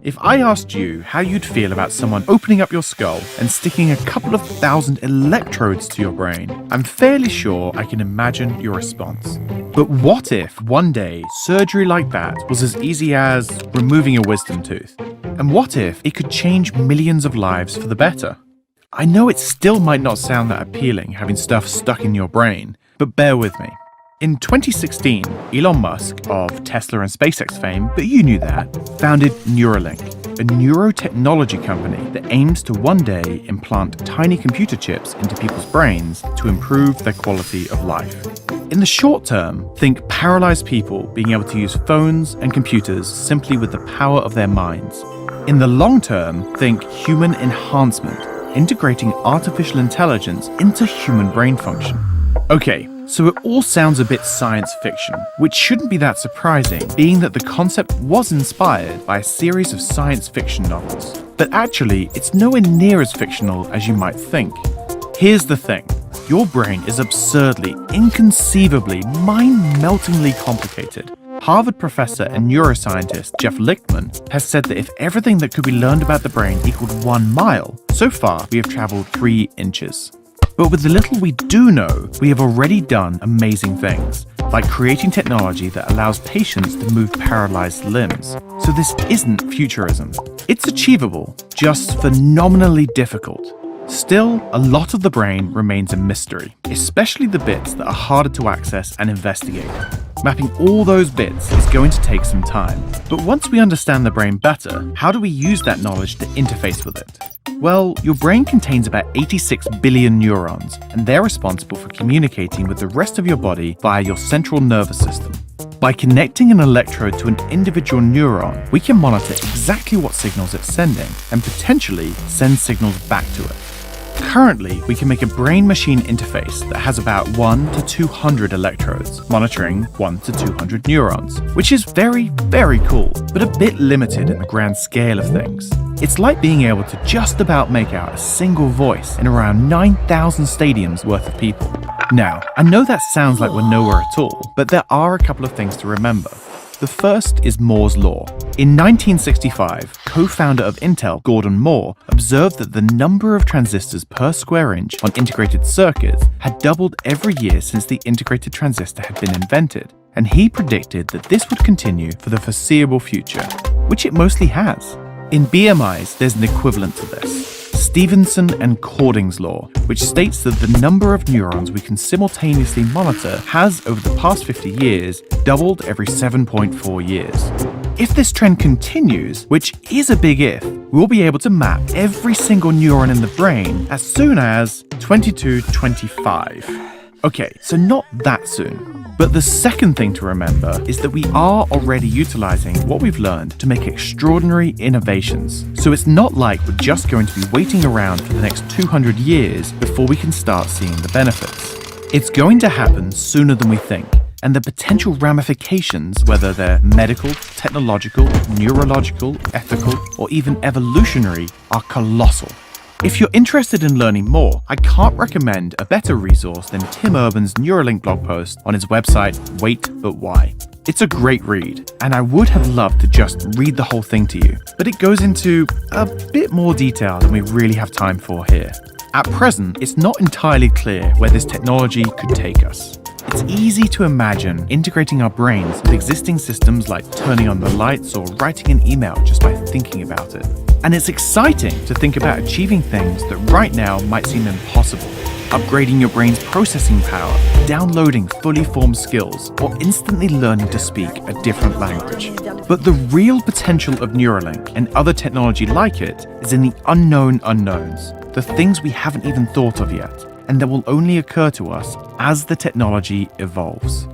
If I asked you how you'd feel about someone opening up your skull and sticking a couple of thousand electrodes to your brain, I'm fairly sure I can imagine your response. But what if one day surgery like that was as easy as removing a wisdom tooth? And what if it could change millions of lives for the better? I know it still might not sound that appealing having stuff stuck in your brain, but bear with me. In 2016, Elon Musk, of Tesla and SpaceX fame, but you knew that, founded Neuralink, a neurotechnology company that aims to one day implant tiny computer chips into people's brains to improve their quality of life. In the short term, think paralyzed people being able to use phones and computers simply with the power of their minds. In the long term, think human enhancement, integrating artificial intelligence into human brain function. Okay, so it all sounds a bit science fiction, which shouldn't be that surprising, being that the concept was inspired by a series of science fiction novels. But actually, it's nowhere near as fictional as you might think. Here's the thing. Your brain is absurdly, inconceivably, mind-meltingly complicated. Harvard professor and neuroscientist Jeff Lichtman has said that if everything that could be learned about the brain equaled 1 mile, so far we have traveled 3 inches. But with the little we do know, we have already done amazing things, like creating technology that allows patients to move paralyzed limbs. So this isn't futurism. It's achievable, just phenomenally difficult. Still, a lot of the brain remains a mystery, especially the bits that are harder to access and investigate. Mapping all those bits is going to take some time. But once we understand the brain better, how do we use that knowledge to interface with it? Well, your brain contains about 86 billion neurons, and they're responsible for communicating with the rest of your body via your central nervous system. By connecting an electrode to an individual neuron, we can monitor exactly what signals it's sending and potentially send signals back to it. Currently, we can make a brain-machine interface that has about 1 to 200 electrodes, monitoring 1 to 200 neurons, which is very, very cool, but a bit limited in the grand scale of things. It's like being able to just about make out a single voice in around 9,000 stadiums worth of people. Now, I know that sounds like we're nowhere at all, but there are a couple of things to remember. The first is Moore's Law. In 1965, co-founder of Intel, Gordon Moore, observed that the number of transistors per square inch on integrated circuits had doubled every year since the integrated transistor had been invented, and he predicted that this would continue for the foreseeable future, which it mostly has. In BMIs, there's an equivalent to this. Stevenson and Cording's law, which states that the number of neurons we can simultaneously monitor has, over the past 50 years, doubled every 7.4 years. If this trend continues, which is a big if, we'll be able to map every single neuron in the brain as soon as 2225. Okay, so not that soon. But the second thing to remember is that we are already utilizing what we've learned to make extraordinary innovations. So it's not like we're just going to be waiting around for the next 200 years before we can start seeing the benefits. It's going to happen sooner than we think, and the potential ramifications, whether they're medical, technological, neurological, ethical, or even evolutionary, are colossal. If you're interested in learning more, I can't recommend a better resource than Tim Urban's Neuralink blog post on his website, Wait But Why. It's a great read, and I would have loved to just read the whole thing to you, but it goes into a bit more detail than we really have time for here. At present, it's not entirely clear where this technology could take us. It's easy to imagine integrating our brains with existing systems like turning on the lights or writing an email just by thinking about it. And it's exciting to think about achieving things that right now might seem impossible. Upgrading your brain's processing power, downloading fully formed skills, or instantly learning to speak a different language. But the real potential of Neuralink and other technology like it is in the unknown unknowns, the things we haven't even thought of yet, and that will only occur to us as the technology evolves.